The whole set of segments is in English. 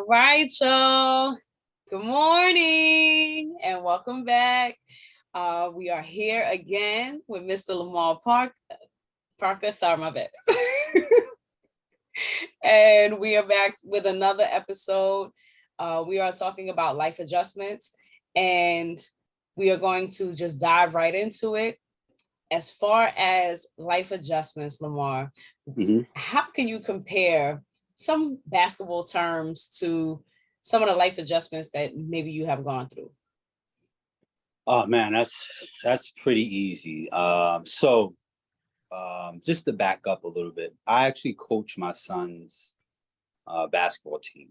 right, y'all. Good morning and welcome back. We are here again with Mr. Lamarr Parker. Sorry, my bad. And we are back with another episode. We are talking about life adjustments, and we are going to just dive right into it. As far as life adjustments, Lamarr, how can you compare some basketball terms to some of the life adjustments that maybe you have gone through? Oh man, that's pretty easy. Just to back up a little bit, I actually coach my son's basketball team,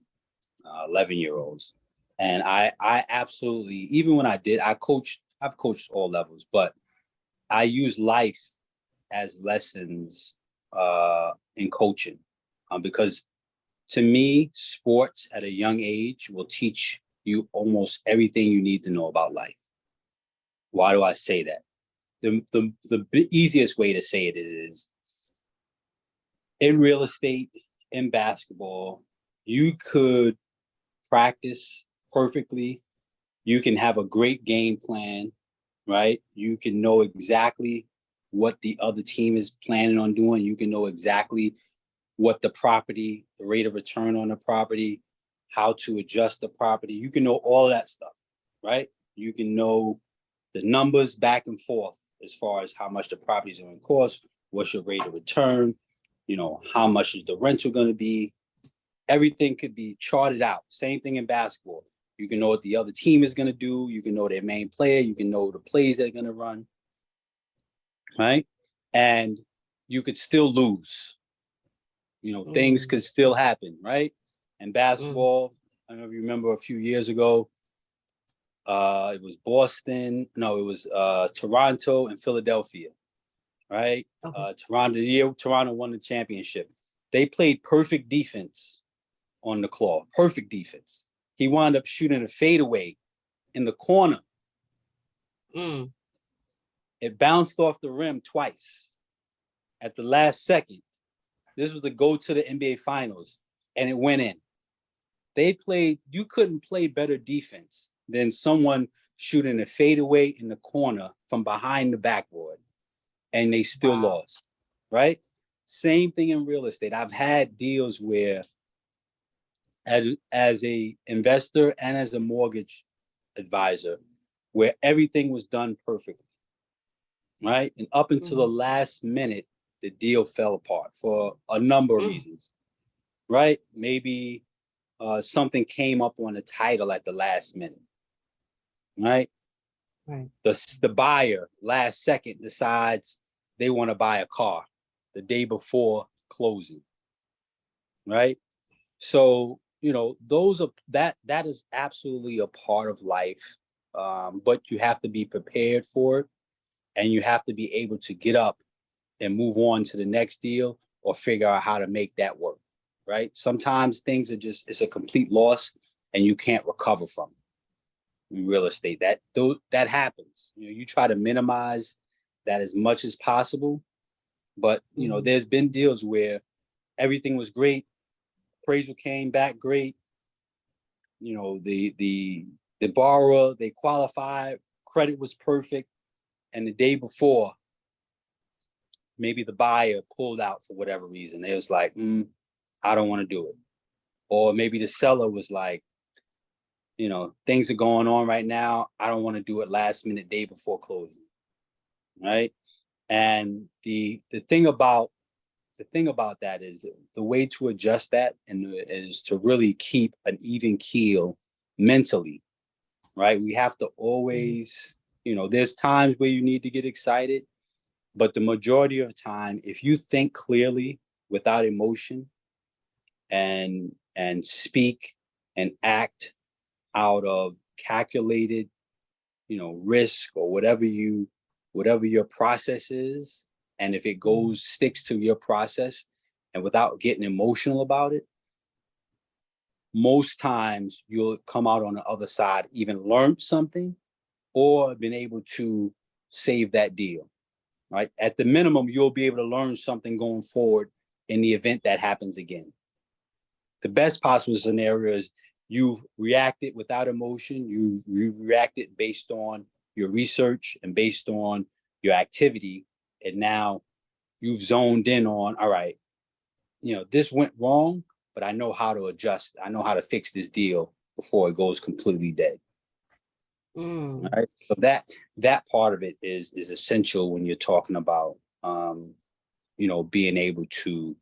11-year-olds, and I absolutely, even when I've coached all levels, but I use life as lessons in coaching, because to me, sports at a young age will teach you almost everything you need to know about life. Why do I say that? The easiest way to say it is, in real estate, in basketball, you could practice perfectly. You can have a great game plan, right? You can know exactly what the other team is planning on doing. You can know exactly what the rate of return on the property, how to adjust the property. You can know all that stuff, right? You can know the numbers back and forth as far as how much the properties are going to cost, what's your rate of return, how much is the rental going to be. Everything could be charted out. Same thing in basketball. You can know what the other team is going to do. You can know their main player. You can know the plays they're going to run, right? And you could still lose. Things could still happen, right? And basketball, I don't know if you remember a few years ago, it was Boston. No, it was Toronto and Philadelphia, right? Toronto won the championship. They played perfect defense on the claw, perfect defense. He wound up shooting a fadeaway in the corner. It bounced off the rim twice at the last second. This was to go to the NBA Finals, and it went in. You couldn't play better defense than someone shooting a fadeaway in the corner from behind the backboard, and they still lost, right? Same thing in real estate. I've had deals where, as a investor and as a mortgage advisor, where everything was done perfectly, right? And up until the last minute, the deal fell apart for a number of reasons, right? Maybe something came up on the title at the last minute, right? Right. The buyer last second decides they want to buy a car the day before closing, right? So that is absolutely a part of life, but you have to be prepared for it, and you have to be able to get up and move on to the next deal or figure out how to make that work, right? Sometimes things it's a complete loss and you can't recover from it. In real estate, that happens. You try to minimize that as much as possible, but there's been deals where everything was great, appraisal came back great, the borrower, they qualified, credit was perfect, and the day before, maybe the buyer pulled out for whatever reason. It was like, I don't want to do it. Or maybe the seller was like, things are going on right now. I don't want to do it last minute, day before closing, right? And the thing about that is the way to adjust that is to really keep an even keel mentally, right? We have to always, there's times where you need to get excited, but the majority of the time, if you think clearly without emotion and speak and act out of calculated, risk or whatever your process is, and if it sticks to your process and without getting emotional about it, most times you'll come out on the other side, even learned something or been able to save that deal, right? At the minimum, you'll be able to learn something going forward in the event that happens again. the best possible scenario is you've reacted without emotion. You reacted based on your research and based on your activity. And now you've zoned in on, all right, this went wrong, but I know how to adjust. I know how to fix this deal before it goes completely dead. All right. So that part of it is essential when you're talking about being able to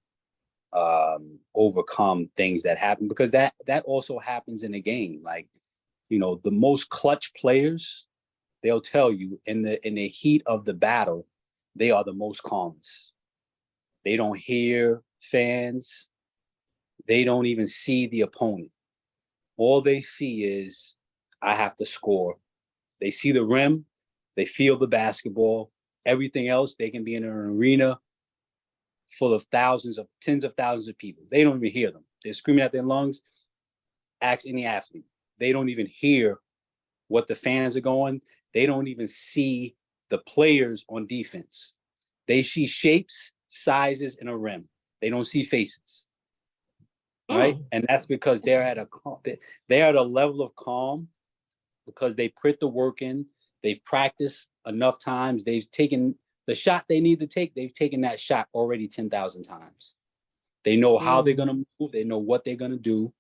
overcome things that happen, because that also happens in a game. Like, the most clutch players, they'll tell you in the heat of the battle, they are the most calmest. They don't hear fans. They don't even see the opponent. All they see is, I have to score. They see the rim. They feel the basketball. Everything else, they can be in an arena full of tens of thousands of people. They don't even hear them. They're screaming at their lungs. Ask any athlete. They don't even hear what the fans are going. They don't even see the players on defense. They see shapes, sizes, and a rim. They don't see faces. Right? And that's because they're at a level of calm because they put the work in. They've practiced enough times. They've taken the shot they need to take. They've taken that shot already 10,000 times. They know how they're going to move. They know what they're going to do.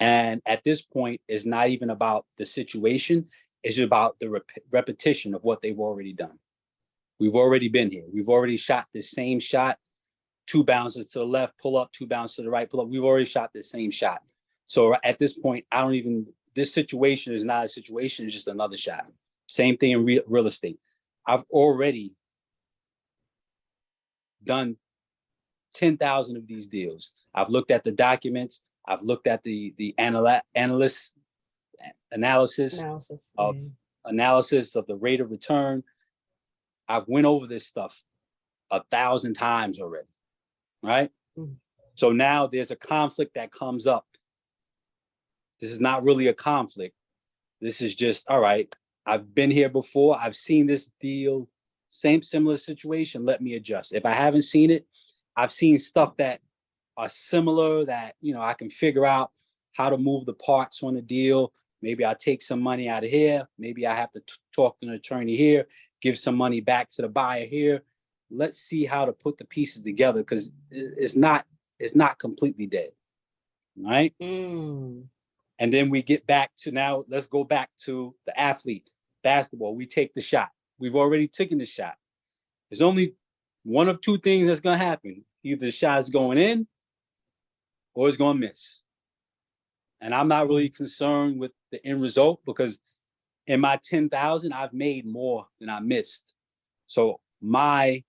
And at this point, it's not even about the situation. It's just about the repetition of what they've already done. We've already been here. We've already shot the same shot, 2 bounces to the left, pull up, 2 bounces to the right, pull up. We've already shot the same shot. So at this point, this situation is not a situation, it's just another shot. Same thing in real estate. I've already done 10,000 of these deals. I've looked at the documents. I've looked at the analysis of the rate of return. I've went over this stuff 1,000 times already, right? So now there's a conflict that comes up. This is not really a conflict. This is just, all right, I've been here before. I've seen this deal, similar situation. Let me adjust. If I haven't seen it, I've seen stuff that are similar that, I can figure out how to move the parts on the deal. Maybe I'll take some money out of here. Maybe I have to talk to an attorney here, give some money back to the buyer here. Let's see how to put the pieces together, because it's not completely dead. Right? And then we get back to, now let's go back to the athlete. Basketball, we take the shot. We've already taken the shot. There's only one of two things that's going to happen. Either the shot is going in or it's going to miss. And I'm not really concerned with the end result, because in my 10,000, I've made more than I missed. So my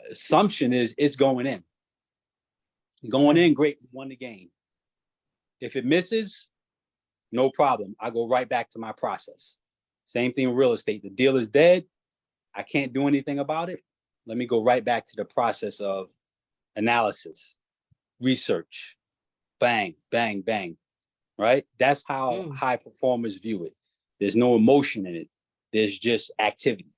assumption is it's going in. Going in, great, won the game. If it misses, no problem. I go right back to my process. Same thing with real estate. The deal is dead. I can't do anything about it. Let me go right back to the process of analysis, research, bang, bang, bang, right? That's how high performers view it. There's no emotion in it. There's just activity.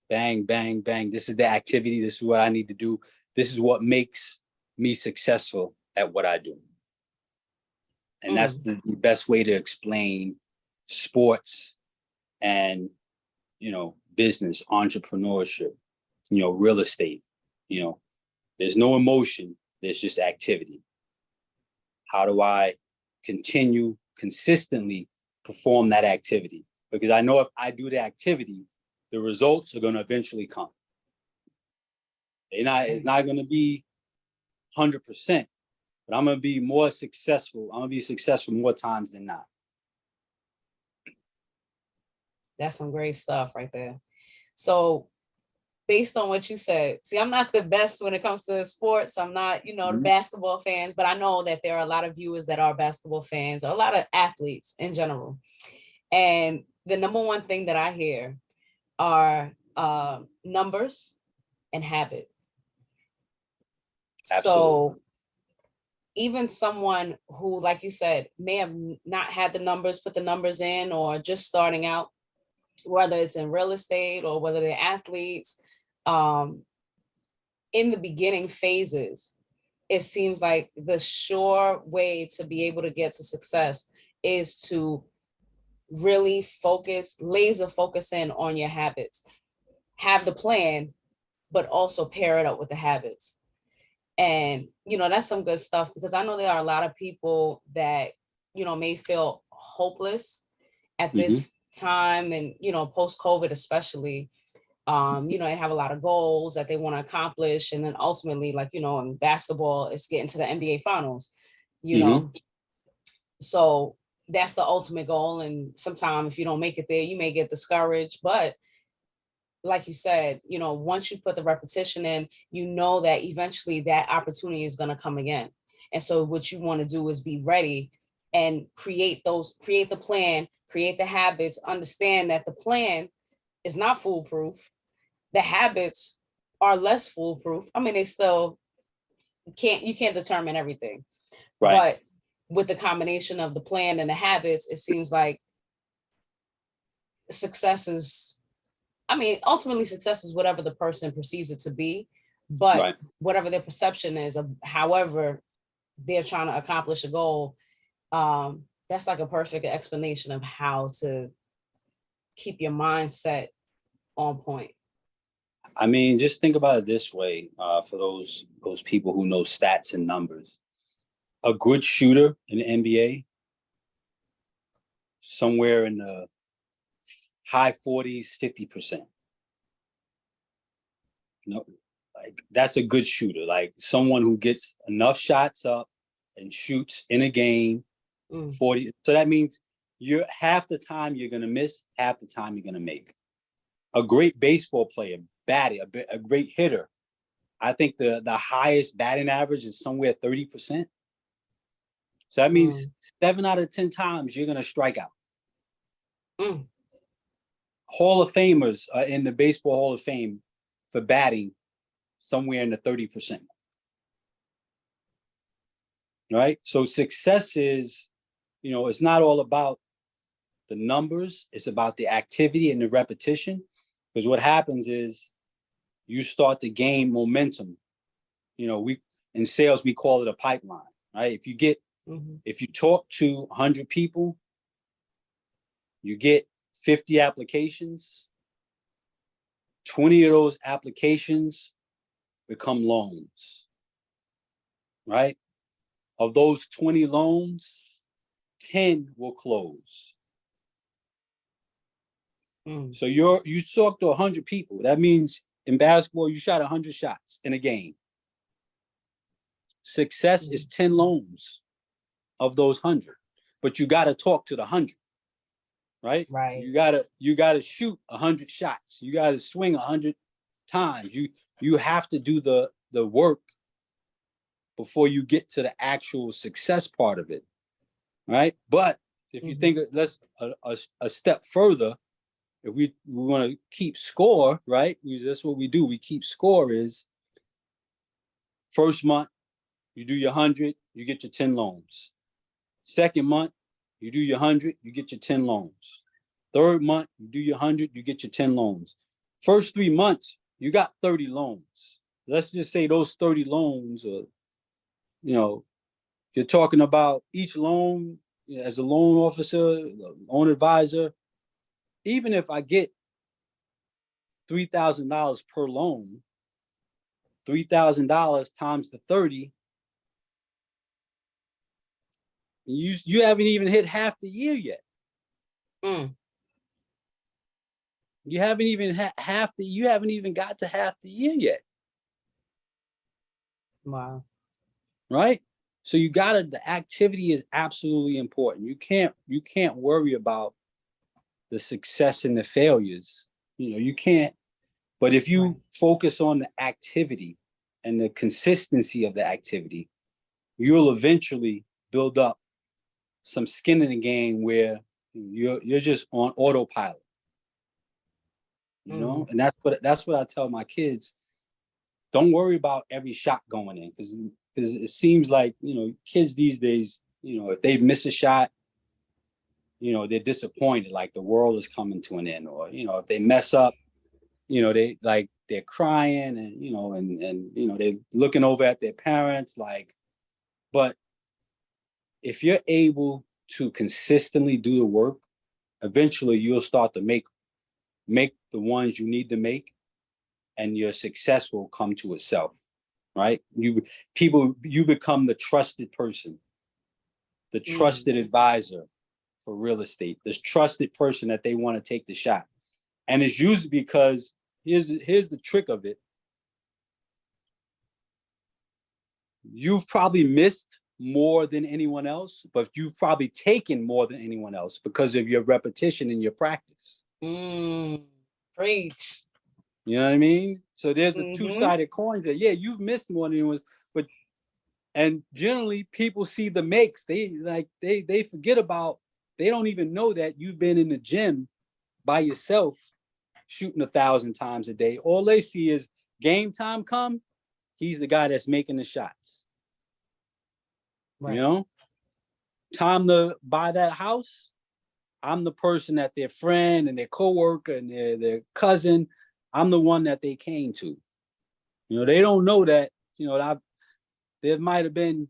Bang, bang, bang. This is the activity. This is what I need to do. This is what makes me successful at what I do. And that's the best way to explain sports and, business, entrepreneurship, real estate. There's no emotion. There's just activity. How do I continue consistently perform that activity? Because I know if I do the activity, the results are going to eventually come. It's not going to be 100%, but I'm going to be more successful. I'm going to be successful more times than not. That's some great stuff right there. So based on what you said, see, I'm not the best when it comes to sports. I'm not, the basketball fans, but I know that there are a lot of viewers that are basketball fans, or a lot of athletes in general. And the number one thing that I hear are numbers and habit. Absolutely. So even someone who, like you said, may have not had the numbers, put the numbers in, or just starting out, whether it's in real estate or whether they're athletes, in the beginning phases, it seems like the sure way to be able to get to success is to really laser focus in on your habits, have the plan, but also pair it up with the habits. And, that's some good stuff, because I know there are a lot of people that, may feel hopeless at Hmm. this time, and, post COVID, especially. They have a lot of goals that they want to accomplish. And then ultimately, like, in basketball, it's getting to the NBA finals, you Hmm. know. So that's the ultimate goal. And sometimes if you don't make it there, you may get discouraged. But like you said, once you put the repetition in, that eventually that opportunity is going to come again. And so what you want to do is be ready and create the plan, create the habits, understand that the plan is not foolproof. The habits are less foolproof. I mean, they still you can't determine everything, Right. but with the combination of the plan and the habits, it seems like success is, ultimately success is whatever the person perceives it to be, but Right. whatever their perception is of however they're trying to accomplish a goal, that's like a perfect explanation of how to keep your mindset on point. I mean, just think about it this way, for those people who know stats and numbers. A good shooter in the NBA, somewhere in the high 40s, 50%. Like that's a good shooter. Like someone who gets enough shots up and shoots in a game 40. So that means you're half the time you're gonna miss, half the time you're gonna make. A great baseball player, a great hitter. I think the highest batting average is somewhere 30%. So that means 7 out of 10 times you're gonna strike out. Mm. Hall of Famers are in the Baseball Hall of Fame for batting somewhere in the 30%. Right? So success is, it's not all about the numbers, it's about the activity and the repetition. Because what happens is you start to gain momentum. We in sales we call it a pipeline, right? If you talk to 100 people, you get 50 applications. 20 of those applications become loans, right? Of those 20 loans, 10 will close. So you talk to 100 people. That means in basketball, you shot 100 shots in a game. Success is 10 loans of those 100, but you got to talk to the 100, right? Right. You gotta shoot 100 shots. You got to swing 100 times. You have to do the work before you get to the actual success part of it, right? But if you think let's a step further, if we want to keep score, right? That's what we do. We keep score is first month, you do your 100, you get your 10 loans. Second month, you do your 100, you get your 10 loans. Third month, you do your 100, you get your 10 loans. First 3 months, you got 30 loans. Let's just say those 30 loans are, you're talking about each loan as a loan officer, loan advisor. Even if I get $3,000 per loan, $3,000 times the 30, you haven't even hit half the year yet. You haven't even you haven't even got to half the year yet. Wow. Right? So the activity is absolutely important. You can't worry about the success and the failures. You can't, but if you focus on the activity and the consistency of the activity, you'll eventually build up some skin in the game where you're just on autopilot. And that's what I tell my kids. Don't worry about every shot going in, because it seems like kids these days, if they miss a shot, they're disappointed, like the world is coming to an end, or if they mess up, they're crying and, they're looking over at their parents, but if you're able to consistently do the work, eventually you'll start to make the ones you need to make, and your success will come to itself, right? You become the trusted person, the trusted advisor for real estate, this trusted person that they want to take the shot. And it's usually because here's the trick of it. You've probably missed more than anyone else, but you've probably taken more than anyone else because of your repetition and your practice. Preach. You know what I mean? So there's a two-sided coin that, yeah, you've missed more than anyone, and generally people see the makes. They forget about, they don't even know that you've been in the gym by yourself shooting 1,000 times a day. All they see is game time come, he's the guy that's making the shots. Right. Time to buy that house, I'm the person that their friend and their coworker and their cousin, I'm the one that they came to. They don't know that, there might have been,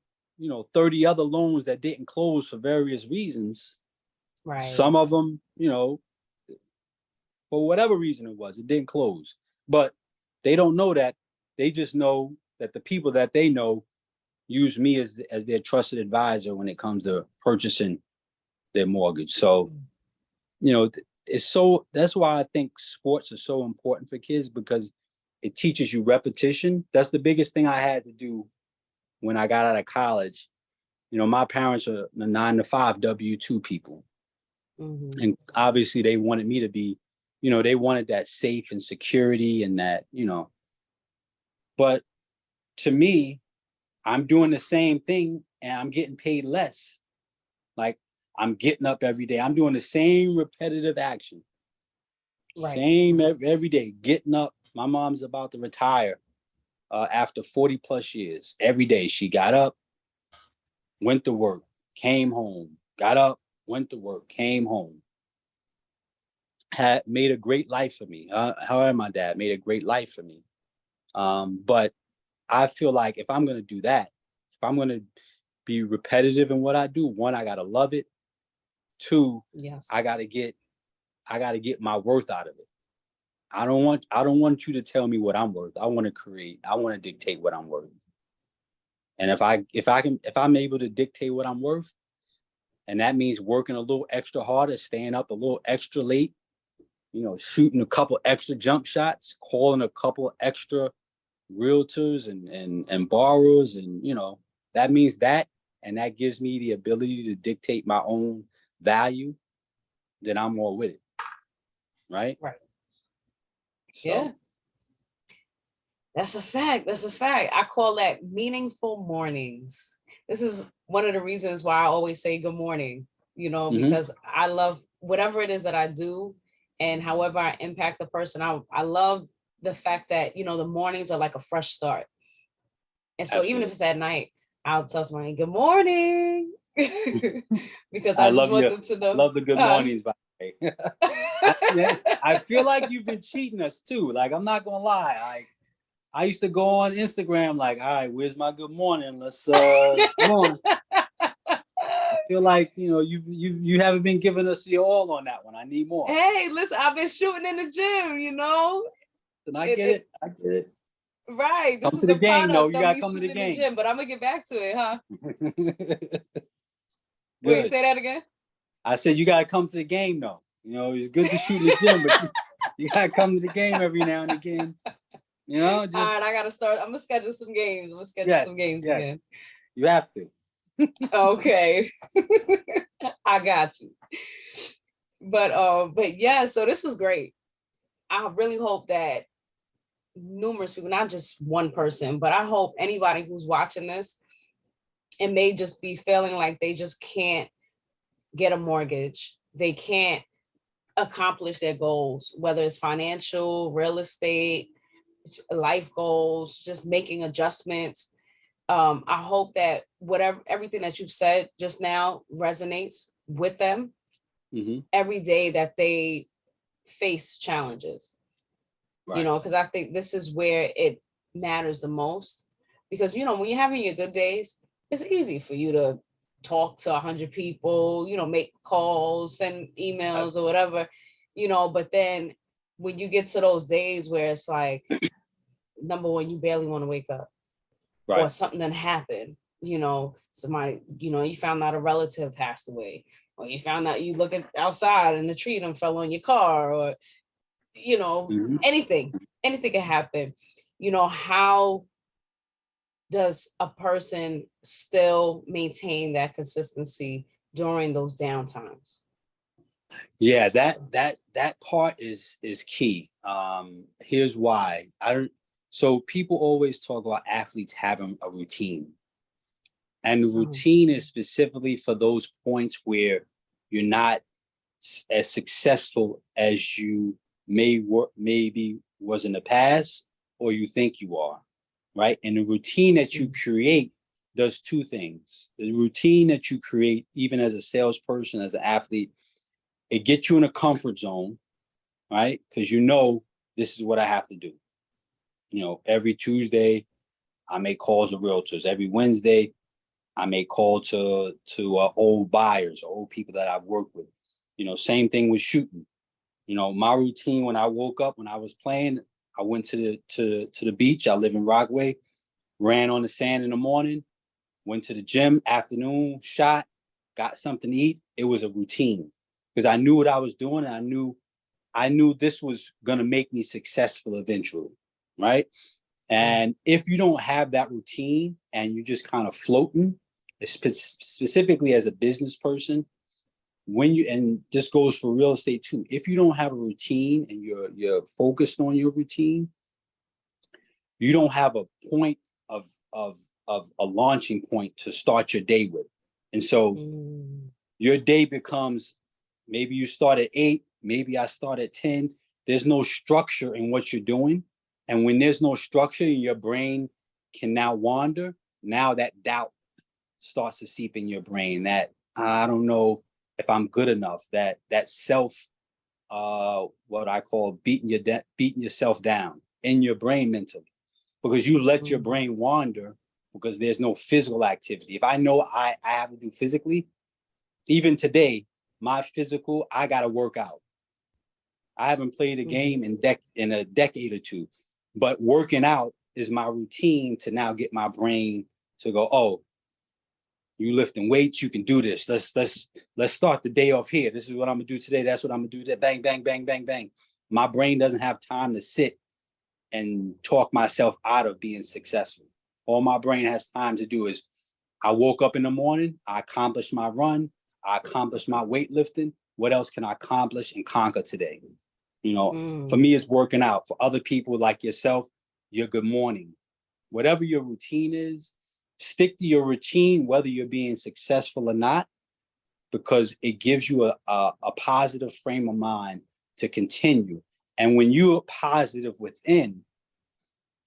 30 other loans that didn't close for various reasons. Right. Some of them, for whatever reason it didn't close. But they don't know that. They just know that the people that they know use me as their trusted advisor when it comes to purchasing their mortgage. So, that's why I think sports are so important for kids, because it teaches you repetition. That's the biggest thing I had to do when I got out of college. My parents are the 9-to-5 W-2 people. And obviously they wanted me to be, they wanted that safe and security and that, but to me, I'm doing the same thing and I'm getting paid less. Like, I'm getting up every day. I'm doing the same repetitive action. Right. Same every day, getting up. My mom's about to retire after 40 plus years. Every day she got up, went to work, came home, got up, went to work, came home. Had made a great life for me. However, my dad made a great life for me. But I feel like if I'm going to do that, if I'm going to be repetitive in what I do, one, I got to love it. Two, yes, I got to get my worth out of it. I don't want you to tell me what I'm worth. I want to dictate what I'm worth. And if I'm able to dictate what I'm worth, and that means working a little extra harder, staying up a little extra late, shooting a couple extra jump shots, calling a couple extra realtors and borrowers, and that means that, and that gives me the ability to dictate my own value, then I'm all with it. Right. So. Yeah, that's a fact. I call that meaningful mornings. This is one of the reasons why I always say good morning, because I love whatever it is that I do, and however I impact the person. I love the fact that, the mornings are like a fresh start. And so even if it's at night, I'll tell somebody, good morning. Because I just want them to know. Love the good mornings, by the way. I feel like you've been cheating us too. Like, I'm not gonna lie. I used to go on Instagram like, all right, where's my good morning? Let's come on. I feel like, you haven't been giving us your all on that one. I need more. Hey, listen, I've been shooting in the gym, And I get it. Right. This come is to the game, though. You gotta come to the game. Gym, but I'm gonna get back to it, huh? Wait, say that again. I said you gotta come to the game, though. It's good to shoot in the gym, but you gotta come to the game every now and again. All right, I gotta start. I'm gonna schedule some games. Again. You have to. Okay. I got you. But yeah, so this was great. I really hope that numerous people, not just one person, but I hope anybody who's watching this and may just be feeling like they just can't get a mortgage, they can't accomplish their goals, whether it's financial, real estate, life goals, just making adjustments. I hope that everything that you've said just now resonates with them every day that they face challenges. you know, because I think this is where it matters the most. Because, you know, when you're having your good days, it's easy for you to talk to 100 people, you know, make calls, send emails or whatever, you know, but then when you get to those days where it's like, number one, you barely want to wake up, or something that happened, you know, somebody, you know, you found out a relative passed away, or you found out you look at outside and the tree done fell on your car, or, you know, anything can happen. You know, how does a person still maintain that consistency during those downtimes? Yeah, that part is key. Here's why. So people always talk about athletes having a routine. And the routine is specifically for those points where you're not as successful as you maybe was in the past, or you think you are, right? And the routine that you create does two things. The routine that you create, even as a salesperson, as an athlete, it gets you in a comfort zone, right? Because you know this is what I have to do. You know, every Tuesday, I make calls to realtors. Every Wednesday, I make call to old buyers, old people that I've worked with. You know, same thing with shooting. You know, my routine when I woke up, when I was playing, I went to the beach. I live in Rockaway, ran on the sand in the morning, went to the gym afternoon, shot, got something to eat. It was a routine because I knew what I was doing. And I knew this was going to make me successful eventually, right? And if you don't have that routine and you're just kind of floating, specifically as a business person, and this goes for real estate too, if you don't have a routine and you're focused on your routine, you don't have a point of a launching point to start your day with. And so your day becomes, maybe you start at 8, maybe I start at 10. There's no structure in what you're doing. And when there's no structure, your brain can now wander. Now that doubt starts to seep in your brain, that I don't know if I'm good enough, that self, what I call beating yourself down in your brain mentally, because you let your brain wander because there's no physical activity. If I know I have to do physically, even today, my physical, I got to work out. I haven't played a game in a decade or two, but working out is my routine to now get my brain to go, oh, you lifting weights, you can do this. Let's start the day off here. This is what I'm gonna do today. That's what I'm gonna do today. Bang, bang, bang, bang, bang. My brain doesn't have time to sit and talk myself out of being successful. All my brain has time to do is, I woke up in the morning, I accomplished my run, I accomplished my weightlifting. What else can I accomplish and conquer today? You know, for me, it's working out. For other people like yourself, your good morning. Whatever your routine is, stick to your routine, whether you're being successful or not, because it gives you a positive frame of mind to continue. And when you're positive within,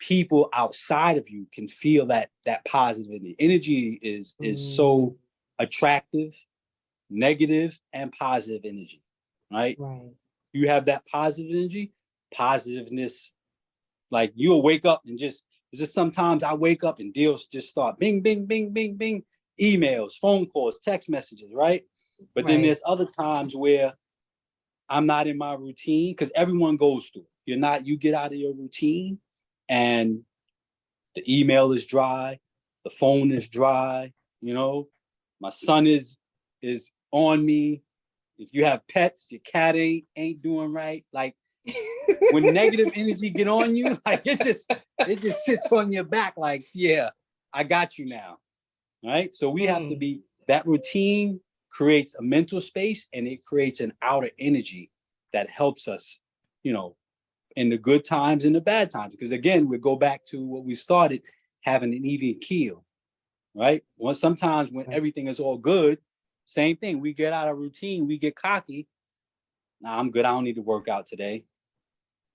people outside of you can feel that positive energy. Energy is so attractive, negative and positive energy, right? You have that positive energy, positiveness, like you'll wake up and just sometimes I wake up and deals just start bing, bing, bing, bing, bing, emails, phone calls, text messages, right? But then there's other times where I'm not in my routine, because everyone goes through it. You get out of your routine and the email is dry, the phone is dry, you know, my son is on me. If you have pets, your cat ain't doing right. Like when negative energy get on you, like it just sits on your back like, yeah, I got you now. Right? So we have to be, that routine creates a mental space and it creates an outer energy that helps us, you know, in the good times and the bad times. Because again, we go back to what we started, having an even keel, right? Well, sometimes when everything is all good, same thing. We get out of routine, we get cocky. Nah, I'm good. I don't need to work out today.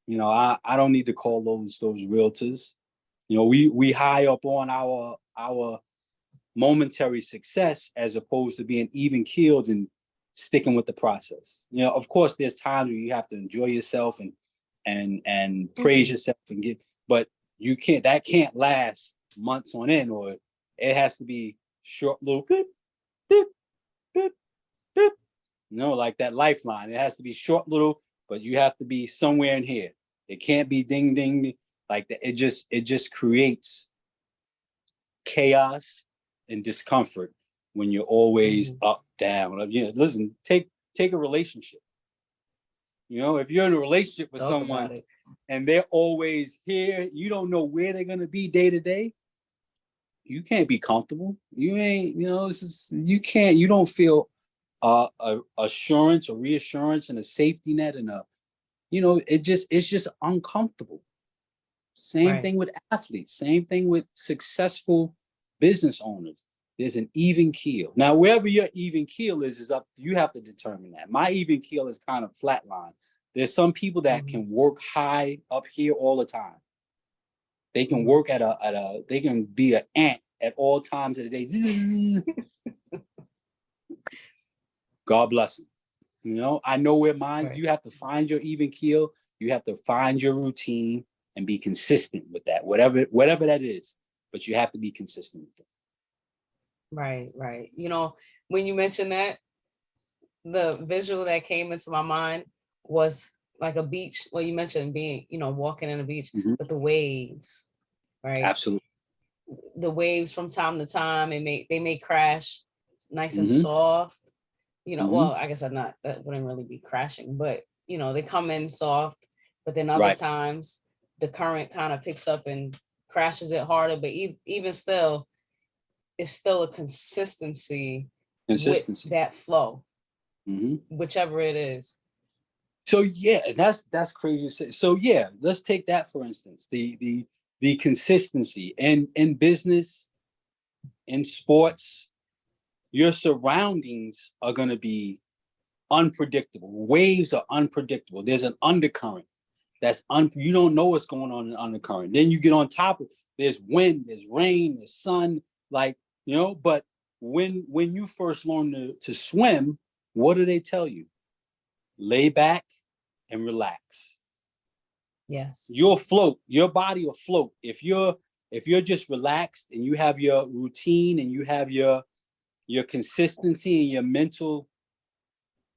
You know, I don't need to call those realtors. You know, we high up on our momentary success as opposed to being even keeled and sticking with the process. You know, of course, there's times where you have to enjoy yourself and and praise yourself and get, but that can't last months on end, or it has to be short little beep, beep, beep, beep. Like that lifeline. It has to be short little, but you have to be somewhere in here. It can't be ding ding like that. It just creates chaos and discomfort when you're always up, down. Listen, take a relationship. If you're in a relationship with someone and they're always here, you don't know where they're gonna be day to day. You can't be comfortable. You ain't, you don't feel a assurance or reassurance and a safety net and it's just uncomfortable. Same thing with athletes, same thing with successful business owners. There's an even keel. Now, wherever your even keel is up, you have to determine that. My even keel is kind of flatline. There's some people that can work high up here all the time. They can work they can be an ant at all times of the day. God bless them. I know where mine, you have to find your even keel. You have to find your routine and be consistent with that, whatever that is, but you have to be consistent with it. Right. When you mentioned that, the visual that came into my mind was like a beach. Well, you mentioned being, walking in a beach, but the waves, right? Absolutely. The waves from time to time, they may crash nice and soft. Well, I guess that wouldn't really be crashing, but they come in soft, but then other times the current kind of picks up and crashes it harder. But even still, it's still a consistency with that flow, whichever it is. So yeah, that's crazy. So yeah, let's take that for instance. The consistency in business, in sports, your surroundings are going to be unpredictable. Waves are unpredictable. There's an undercurrent you don't know what's going on in the undercurrent. Then you get on top of there's wind, there's rain, there's sun, but when you first learn to swim, what do they tell you? Lay back and relax. Yes. You'll float, your body will float. If you're just relaxed and you have your routine and you have your consistency and your mental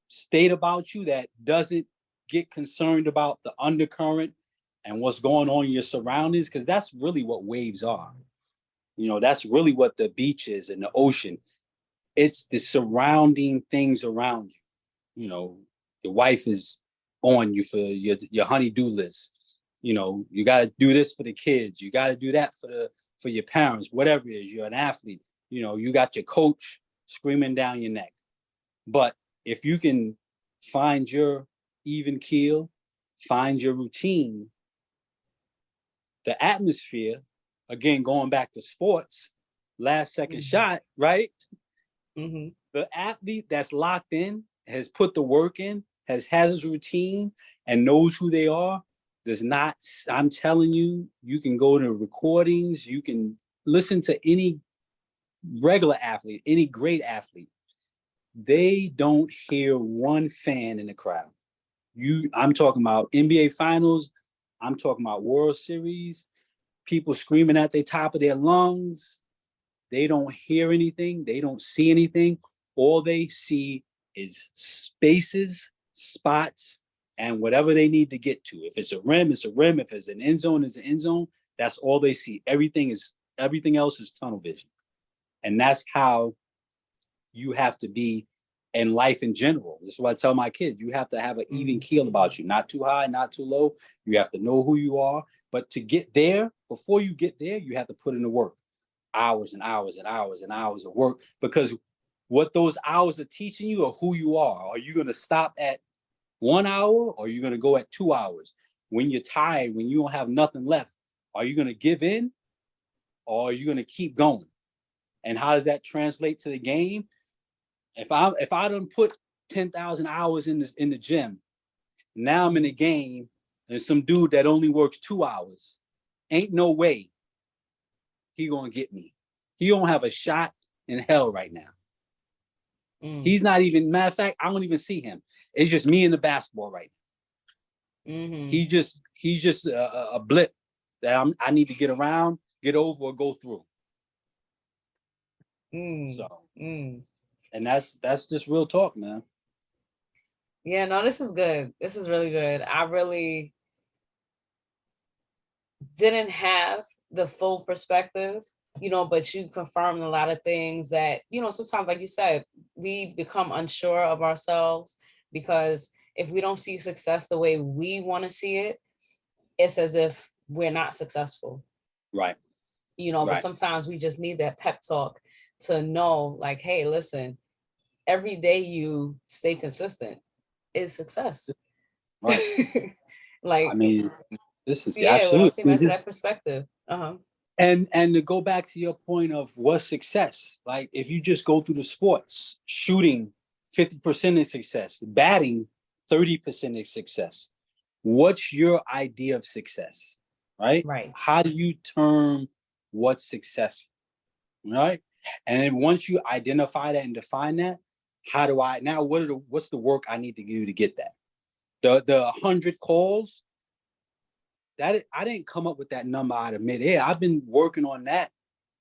state about you that doesn't get concerned about the undercurrent and what's going on in your surroundings, because that's really what waves are. That's really what the beach is and the ocean. It's the surrounding things around you. Your wife is on you for your honey-do list. You got to do this for the kids. You got to do that for your parents, whatever it is. You're an athlete. You got your coach screaming down your neck. But if you can find your even keel, find your routine, the atmosphere, again, going back to sports, last second shot, right? The athlete that's locked in, has put the work in, has his routine and knows who they are, does not, I'm telling you, you can go to recordings, you can listen to any regular athlete, any great athlete. They don't hear one fan in the crowd. I'm talking about NBA Finals. I'm talking about World Series. People screaming at the top of their lungs. They don't hear anything. They don't see anything. All they see is spaces, spots, and whatever they need to get to. If it's a rim, it's a rim. If it's an end zone, it's an end zone. That's all they see. Everything else is tunnel vision. And that's how you have to be in life in general. This is what I tell my kids. You have to have an even keel about you, not too high, not too low. You have to know who you are. But to get there, before you get there, you have to put in the work. Hours and hours and hours and hours of work, because what those hours are teaching you are who you are. Are you going to stop at 1 hour, or are you going to go at 2 hours? When you're tired, when you don't have nothing left, are you going to give in, or are you going to keep going? And how does that translate to the game? If I don't put 10,000 hours in the gym, now I'm in the game, and some dude that only works 2 hours, ain't no way he gonna get me. He don't have a shot in hell right now. He's not even, matter of fact, I don't even see him. It's just me and the basketball right Mm-hmm. He's just a blip that I need to get around, get over, or go through. So, and that's just real talk, man. Yeah, no, this is good. This is really good. I really didn't have the full perspective, but you confirmed a lot of things that, sometimes, like you said, we become unsure of ourselves because if we don't see success the way we want to see it, it's as if we're not successful. Right. But sometimes we just need that pep talk to know, like, hey, listen, every day you stay consistent is success. Right. Like, I mean, this is yeah, when I see back to that this, perspective. and to go back to your point of what's success, like if you just go through the sports, shooting 50% is success, batting 30% is success. What's your idea of success? Right? Right. How do you term what's successful? Right? And then once you identify that and define that, how do I now what's the work I need to do to get that? The 100 calls, that I didn't come up with that number out of midair. I've been working on that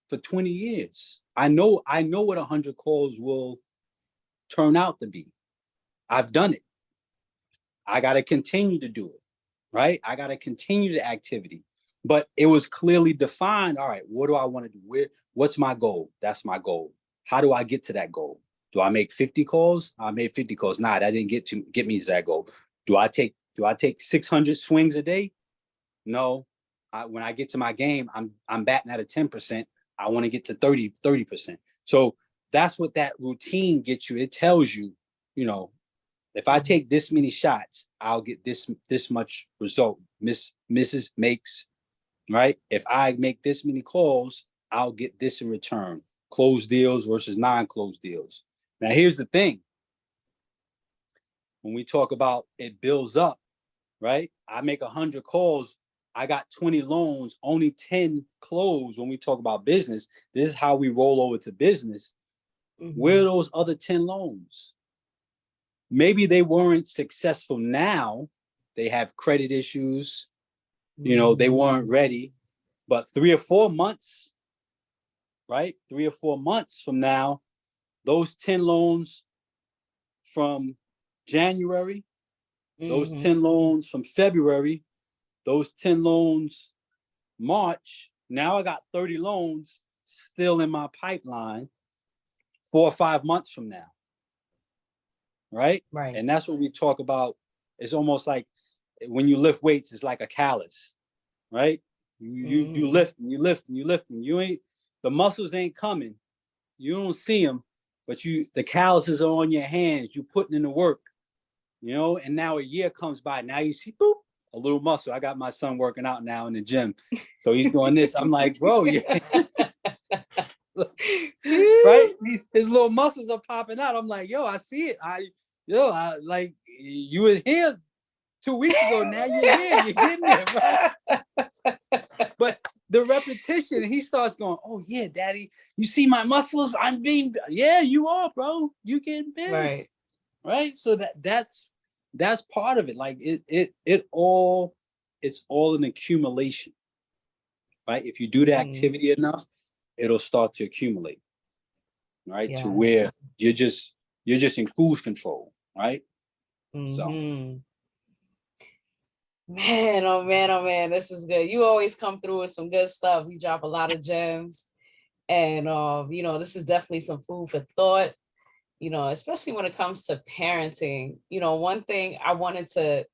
for 20 years. I know what 100 calls will turn out to be. I've done it. I got to continue to do it, right? I got to continue the activity. But it was clearly defined. All right, what do I want to do? What's my goal? That's my goal. How do I get to that goal? Do I make 50 calls? I made 50 calls. Nah, that didn't get me to that goal. Do I take 600 swings a day? No. When I get to my game, I'm batting at a 10%. I want to get to 30%. So that's what that routine gets you. It tells you, if I take this many shots, I'll get this much result. Mrs. makes, right? If I make this many calls, I'll get this in return. Closed deals versus non-closed deals. Now, here's the thing. When we talk about it builds up, right? I make 100 calls. I got 20 loans, only 10 close. When we talk about business, this is how we roll over to business. Where are those other 10 loans? Maybe they weren't successful now. They have credit issues. They weren't ready. But 3 or 4 months, right? 3 or 4 months from now, those 10 loans from January, those 10 loans from February, those 10 loans March, now I got 30 loans still in my pipeline 4 or 5 months from now. Right? Right. And that's what we talk about. It's almost like when you lift weights, it's like a callus, right? You lift and you lift and you lift and you ain't, the muscles ain't coming. You don't see them, but the calluses are on your hands. You putting in the work, and now a year comes by. Now you see, boop, a little muscle. I got my son working out now in the gym. So he's doing this. I'm like, bro, right? His little muscles are popping out. I'm like, yo, I see it. I like, you were here 2 weeks ago. Now you're here. You're getting there, right? But the repetition, he starts going, oh yeah, daddy, you see my muscles? Yeah, you are, bro. You getting big. Right? So that's part of it. Like it's all an accumulation. Right? If you do the activity enough, it'll start to accumulate. Right? To where you're just in cruise control, right? So man, oh man, this is good. You always come through with some good stuff. You drop a lot of gems, and this is definitely some food for thought, especially when it comes to parenting. One thing I wanted to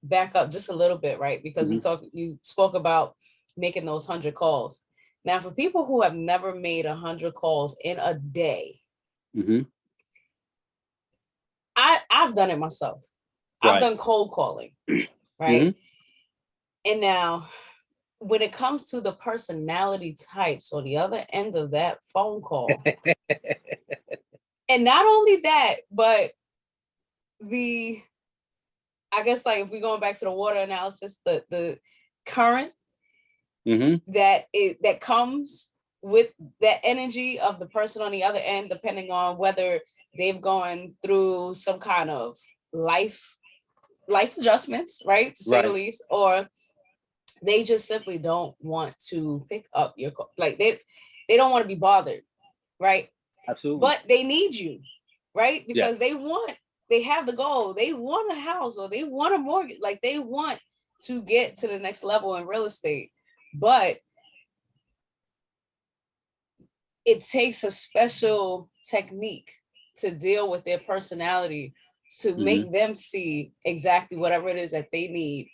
back up just a little bit, right? Because you spoke about making those 100 calls. Now, for people who have never made 100 calls in a day, I've done it myself. I've done cold calling, right? And now, when it comes to the personality types on the other end of that phone call, and not only that, but I guess, like, if we're going back to the water analysis, the current that comes with that energy of the person on the other end, depending on whether they've gone through some kind of life life adjustments, right, to say the Right. least, or they just simply don't want to pick up your like they don't want to be bothered, right? Absolutely. But they need you, right? Yeah. Because they have the goal, they want a house or they want a mortgage, like they want to get to the next level in real estate. But it takes a special technique to deal with their personality to Mm-hmm. make them see exactly whatever it is that they need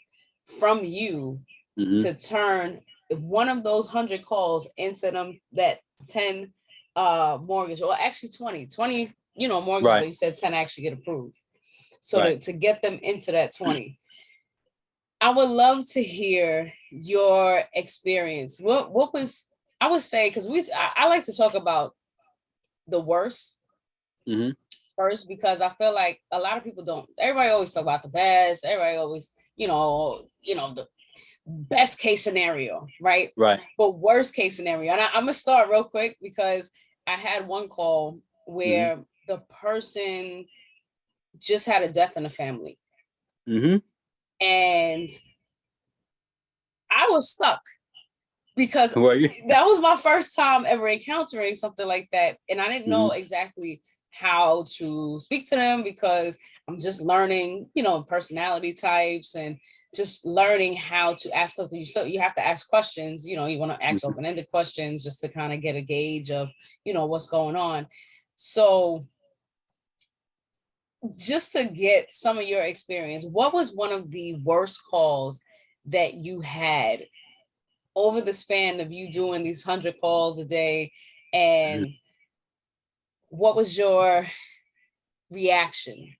from you Mm-hmm. to turn one of those 100 calls into them that 10 mortgage, or actually 20 mortgages, but Right. you said 10 actually get approved. So Right. to get them into that 20. I would love to hear your experience. What was, I would say, because I like to talk about the worst Mm-hmm. first, because I feel like a lot of people don't. Everybody always talk about the best. Everybody always, the best case scenario, right? Right. But worst case scenario. And I'm gonna start real quick because I had one call Mm-hmm. where the person just had a death in the family. Mm-hmm. And I was stuck because Were you? that was my first time ever encountering something like that. And I didn't Mm-hmm. know exactly how to speak to them because I'm just learning, personality types and just learning how to ask questions. So you have to ask questions, you want to ask Mm-hmm. open-ended questions just to kind of get a gauge of, what's going on. So just to get some of your experience, what was one of the worst calls that you had over the span of you doing these 100 calls a day, Mm-hmm. and what was your reaction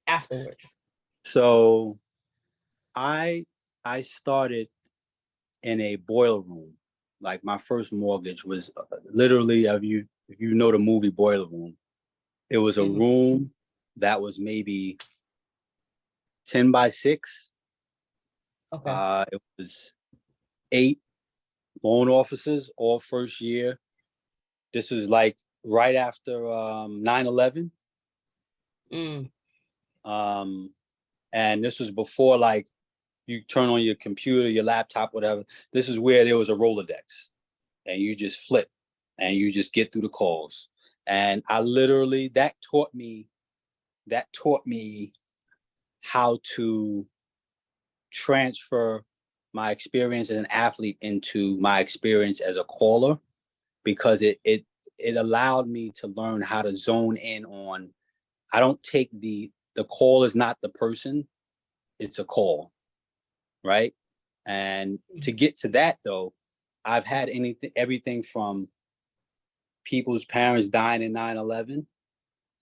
afterwards? So I I started in a boiler room. Like my first mortgage was literally, if you know the movie Boiler Room, it was a Mhm. room that was maybe 10 by 6. Okay. It was 8 loan officers all first year. This was like right after 9/11. Mm. Um, and this was before like you turn on your computer, your laptop, whatever. This is where there was a Rolodex and you just flip and you just get through the calls. And I literally, that taught me how to transfer my experience as an athlete into my experience as a caller, because it allowed me to learn how to zone in on. I don't take the call is not the person, it's a call, right? And to get to that though, I've had everything from people's parents dying in 9/11,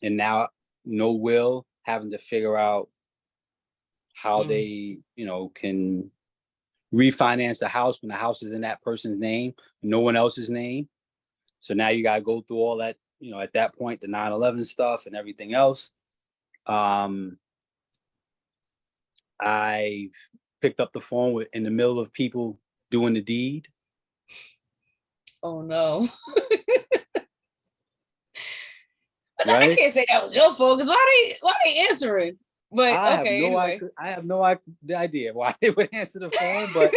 and now no will, having to figure out how Mm. they, can refinance the house when the house is in that person's name, no one else's name. So now you got to go through all that, at that point, the 9/11 stuff and everything else. Um, I picked up the phone in the middle of people doing the deed. Oh no. But I Right? can't say that was your fault because why they answering? But okay, anyway. I have no idea why they would answer the phone, but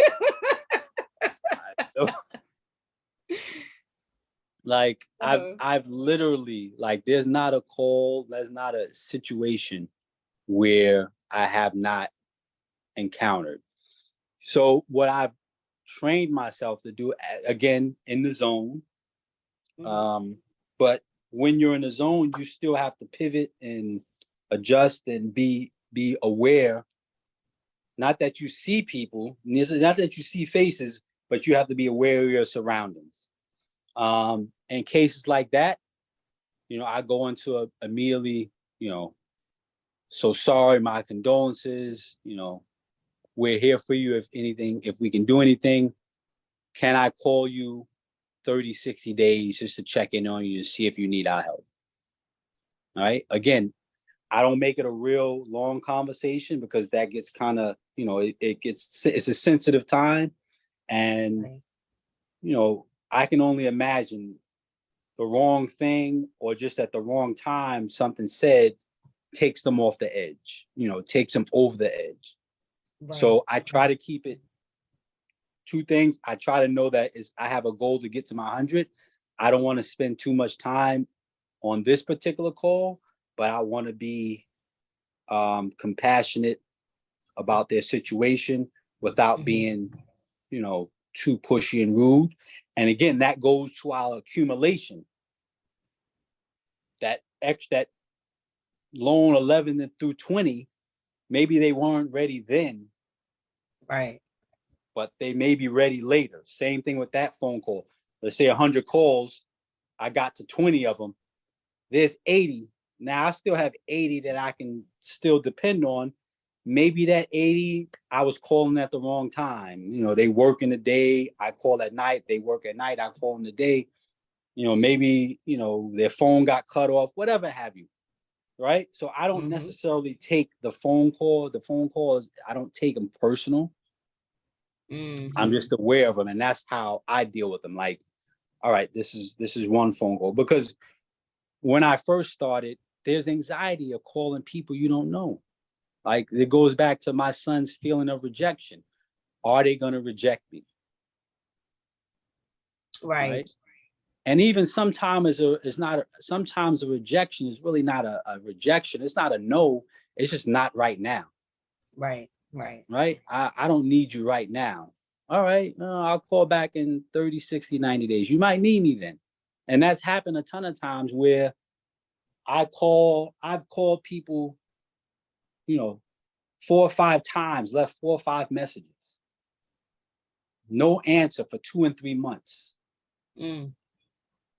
like Uh-huh. I've literally, like, there's not a call, there's not a situation where I have not encountered. So what I've trained myself to do, again, in the zone, Mhm. um, but when you're in the zone, you still have to pivot and adjust and be aware. Not that you see people, not that you see faces, but you have to be aware of your surroundings. In cases like that, I go into immediately, so sorry, my condolences, we're here for you if anything, if we can do anything. Can I call you 30, 60 days just to check in on you to see if you need our help? All right. Again, I don't make it a real long conversation because that gets kind of, it's a sensitive time. And, Right. I can only imagine the wrong thing or just at the wrong time, something said takes them off the edge, takes them over the edge. Right. So I try to keep it two things. I try to know that I have a goal to get to my 100. I don't want to spend too much time on this particular call, but I want to be compassionate about their situation without being, too pushy and rude. And again, that goes to our accumulation. That loan 11 through 20, maybe they weren't ready then. Right. But they may be ready later. Same thing with that phone call. Let's say 100 calls, I got to 20 of them. There's 80. Now I still have 80 that I can still depend on. Maybe that 80, I was calling at the wrong time. They work in the day, I call at night. They work at night, I call in the day. Maybe, their phone got cut off, whatever have you. Right? So I don't necessarily take the phone calls, I don't take them personal. I'm just aware of them, and that's how I deal with them. Like, all right, this is one phone call. Because when I first started, there's anxiety of calling people you don't know. Like, it goes back to my son's feeling of rejection. Are they going to reject me? Right. And even sometimes a rejection is really not a rejection. It's not a no. It's just not right now. Right. I don't need you right now. All right, I'll call back in 30, 60, 90 days. You might need me then. And that's happened a ton of times where I've called people, 4 or 5 times, left 4 or 5 messages. No answer for 2 and 3 months. And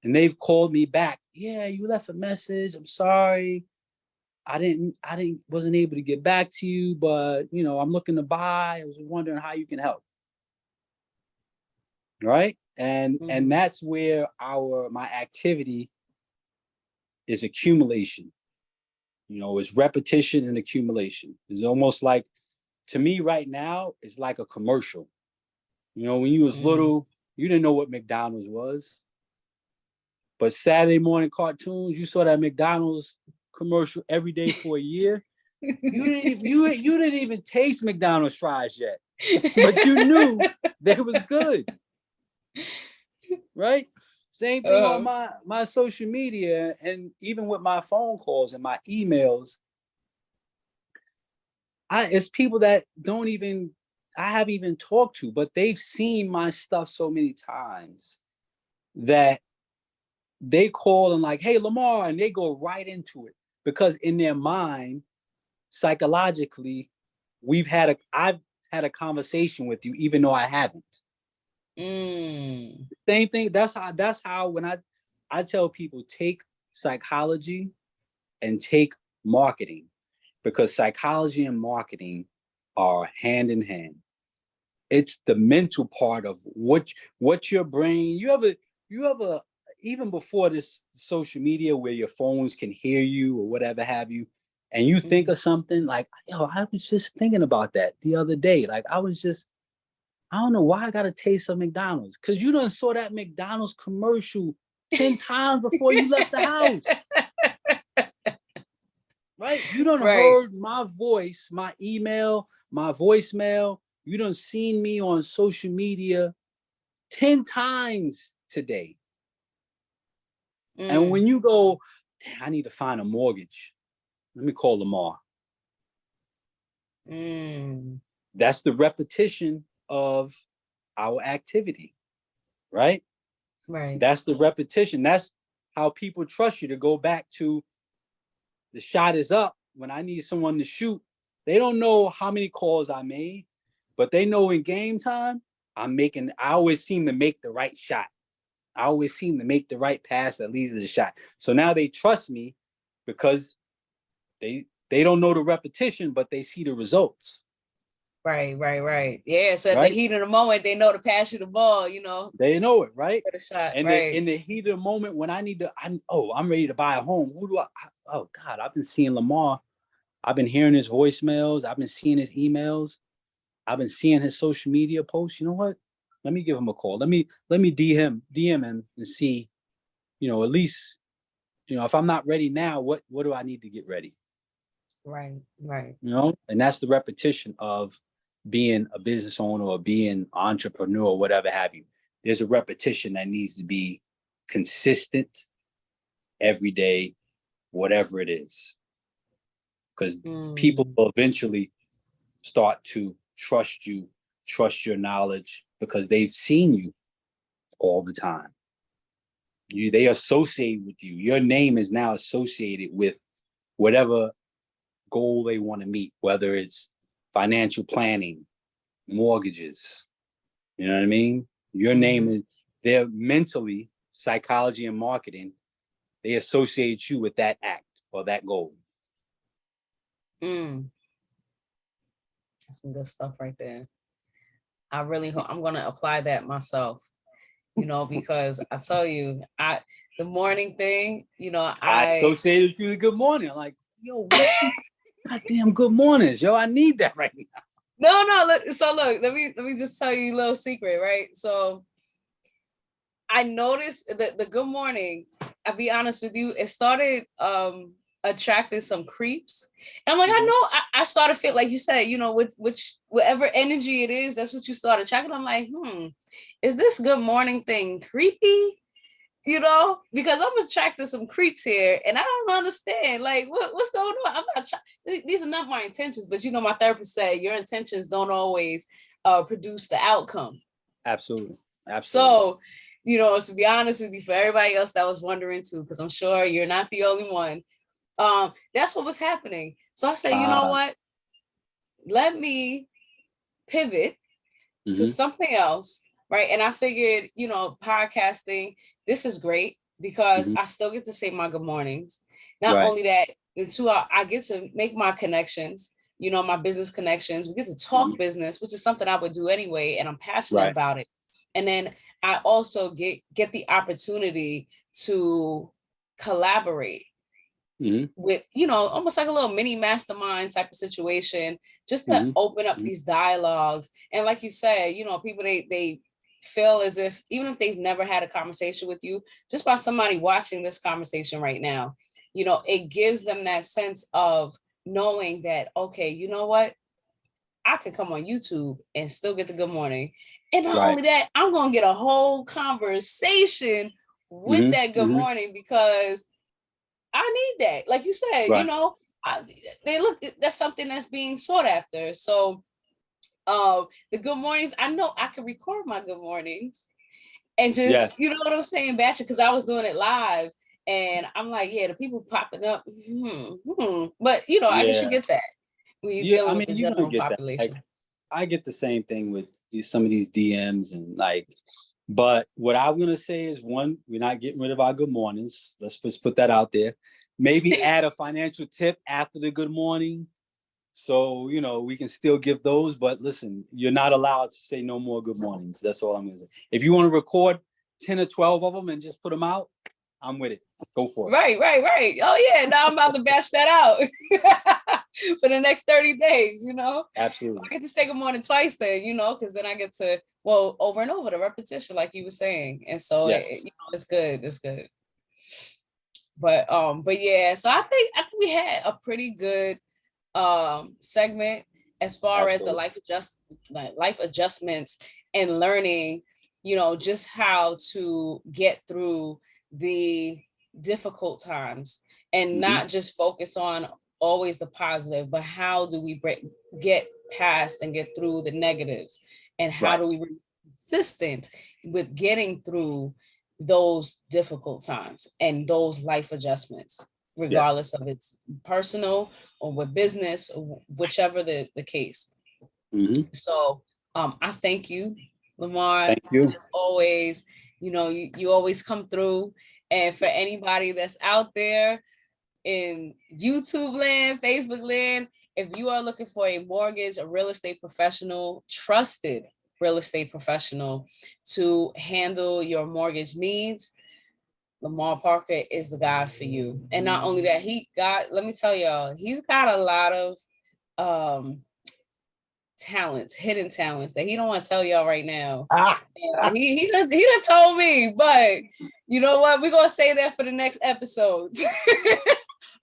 they've called me back. Yeah, you left a message. I'm sorry. Wasn't able to get back to you, but I'm looking to buy. I was wondering how you can help. Right. And that's where my activity is accumulation. It's repetition and accumulation. It's almost like, to me right now, it's like a commercial. When you was little, you didn't know what McDonald's was. But Saturday morning cartoons, you saw that McDonald's commercial every day for a year. You didn't even taste McDonald's fries yet, but you knew they was good. Right? Same thing on my social media, and even with my phone calls and my emails. It's people that I haven't even talked to, but they've seen my stuff so many times that they call and like, hey, Lamarr, and they go right into it, because in their mind, psychologically, I've had a conversation with you, even though I haven't. Same thing. That's how when I tell people, take psychology and take marketing, because psychology and marketing are hand in hand. It's the mental part of what your brain. You ever even before this social media where your phones can hear you or whatever have you, and you think of something like, I was just thinking about that the other day. Like, I don't know why I got a taste of McDonald's, because you done saw that McDonald's commercial 10 times before you left the house. Right? You done heard my voice, my email, my voicemail. You done seen me on social media 10 times today. And when you go, damn, I need to find a mortgage. Let me call Lamarr. That's the repetition of our activity, right? Right. That's the repetition. That's how people trust you to go back to the shot is up. When I need someone to shoot, they don't know how many calls I made, but they know in game time, I always seem to make the right shot. I always seem to make the right pass that leads to the shot. So now they trust me because they don't know the repetition, but they see the results. Right. Yeah. So at the heat of the moment, they know to pass you the ball, They know it, right? For the shot, and in the heat of the moment when I need to, I'm ready to buy a home. Oh God, I've been seeing Lamarr. I've been hearing his voicemails. I've been seeing his emails. I've been seeing his social media posts. You know what? Let me give him a call. Let me DM him and see, at least, if I'm not ready now, what do I need to get ready? Right. Right. You know, and that's the repetition of being a business owner or being an entrepreneur or whatever have you. There's a repetition that needs to be consistent every day, whatever it is, because people will eventually start to trust you, trust your knowledge, because they've seen you all the time. They associate with you. Your name is now associated with whatever goal they want to meet, whether it's financial planning, mortgages. You know what I mean? Your name is, they're mentally, psychology and marketing, they associate you with that act or that goal. That's some good stuff right there. I really hope I'm going to apply that myself, you know, because I tell you, the morning thing, you know, I associated with you with good morning. I'm like, yo, what you goddamn good mornings, yo. I need that right now. No. So look, let me just tell you a little secret, right? So I noticed that the good morning, I'll be honest with you, it started attracting some creeps. And I'm like, I know I started feel like you said, you know, whatever energy it is, that's what you start attracting. I'm like, is this good morning thing creepy? You know, because I'm attracting some creeps here and I don't understand like what's going on. I'm not these are not my intentions, but you know, my therapist said your intentions don't always produce the outcome. Absolutely. So, you know, to be honest with you, for everybody else that was wondering too, because I'm sure you're not the only one, that's what was happening. So I said, you know what, let me pivot to something else. Right. And I figured, you know, podcasting, this is great because I still get to say my good mornings. Not only that, the 2 hours, I get to make my connections, you know, my business connections. We get to talk business, which is something I would do anyway. And I'm passionate about it. And then I also get the opportunity to collaborate with, you know, almost like a little mini mastermind type of situation, just to open up these dialogues. And like you said, you know, people, they feel as if, even if they've never had a conversation with you, just by somebody watching this conversation right now, you know, it gives them that sense of knowing that, okay, you know what, I could come on YouTube and still get the good morning. And not only that, I'm going to get a whole conversation with that good morning because I need that. Like you said, you know, that's something that's being sought after. So the good mornings, I know I can record my good mornings and just, you know what I'm saying, batch it, because I was doing it live. And I'm like, yeah, the people popping up. But, you know, I guess you get that when you're dealing with the general population. Like, I get the same thing with some of these DMs and like, but what I'm going to say is, one, we're not getting rid of our good mornings. Let's just put that out there. Maybe add a financial tip after the good morning. So, you know, we can still give those, but listen, you're not allowed to say no more good mornings. That's all I'm going to say. If you want to record 10 or 12 of them and just put them out, I'm with it. Go for it. Right. Oh yeah, now I'm about to batch that out for the next 30 days, you know? Absolutely. I get to say good morning twice then, you know, because then I get to, well, over and over, the repetition, like you were saying. And so, you know, it's good. But yeah, so I think we had a pretty good segment as far as the life adjustments and learning, you know, just how to get through the difficult times and not just focus on always the positive, but how do we get past and get through the negatives, and how do we be consistent with getting through those difficult times and those life adjustments, regardless of it's personal or with business or whichever the case. So I thank you, Lamarr. Thank you. As always, you know, you always come through. And for anybody that's out there in YouTube land, Facebook land, if you are looking for a mortgage, a real estate professional, trusted real estate professional to handle your mortgage needs, Lamarr Parker is the guy for you. And not only that, let me tell y'all, he's got a lot of talents, hidden talents that he don't want to tell y'all right now. He done told me, but you know what? We're gonna say that for the next episodes.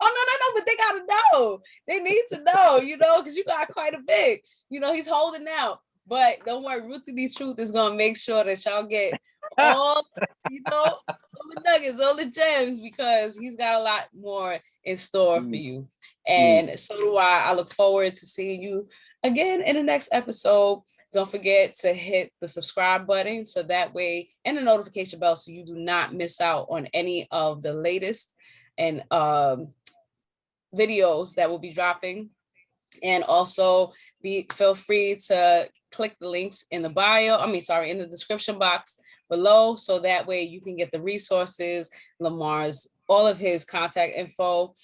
Oh no, but they gotta know. They need to know, because you got quite a bit. He's holding out. But don't worry, Ruthie D Truth is gonna make sure that y'all get all, all the nuggets, all the gems, because he's got a lot more in store for you. And so do I. I look forward to seeing you again in the next episode. Don't forget to hit the subscribe button so that way, and the notification bell, so you do not miss out on any of the latest and videos that will be dropping. And also feel free to click the links in the in the description box below, so that way you can get the resources. Lamarr's, all of his contact info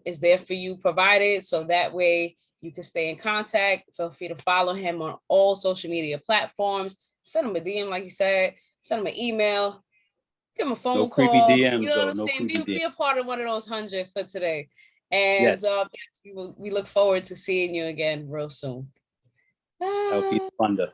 is there for you provided, so that way you can stay in contact. Feel free to follow him on all social media platforms. Send him a DM, like you said. Send him an email. Give him a phone creepy call. DMs, You know what I'm no saying? creepy Be DMs. a part of one of those 100 for today. And Yes. we look forward to seeing you again real soon. Bye. LP Thunder.